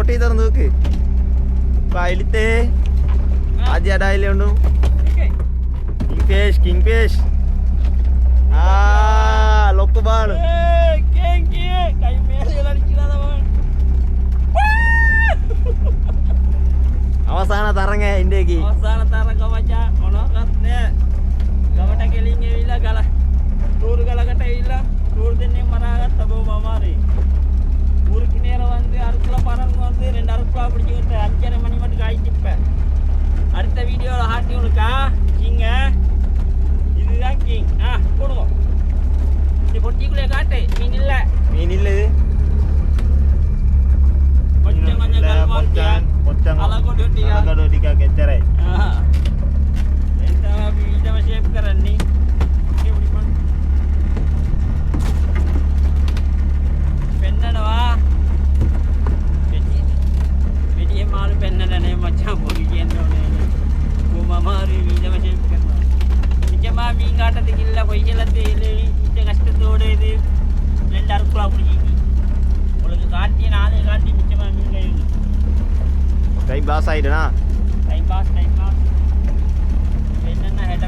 කොටි තරන් දුක පායිලිතේ ආජි අඩයිලේ උණු කිං ෆිෂ් ලොක්ක බාන අවසාන තරඟ ඉන්දේකි අවසාන තරඟ මචං මොනවත් නෑ ගමට කෙලින් එවිලා ගල ටූර් ගලකට එවිලා ටූර් දෙන්නේ මරාගත්ත බෝ මමාරේ ஊருக்கு நேரம் வந்து அறுக்குள்ள பறந்து வந்து 2 அறுக்குள்ள பிடிச்சிக்கிட்டு 5:30 மணி மட்டும் காய்ச்சிப்பேன் அடுத்த வீடியோவில் ஹாட்டி உனக்கா கிங்க இதுதான் கிங் போடுவோம் இந்த பொட்டிக்குள்ளே காட்டு மீன் இல்லை இது கொஞ்சம் கொஞ்சம் கல்மான் அலகோடு டிகா கெச்சரை इधर शेप करनी पेन्नडवा वीडियो माल पेन्नडने मचा बोली केंद्रने कुमारी वीडियो शेप करना निजमा मींगाटते किल्ला कोयलते इले इते कष्टतोडे इदे ரெண்டாறு குளா புடிச்சி உங்களுக்கு காட்டி நானே காட்டி நிச்சயமா மீன் கையுது டைம் பாஸ் ஆயிடுனா டைம் பாஸ் என்னென்ன ஹெட்ட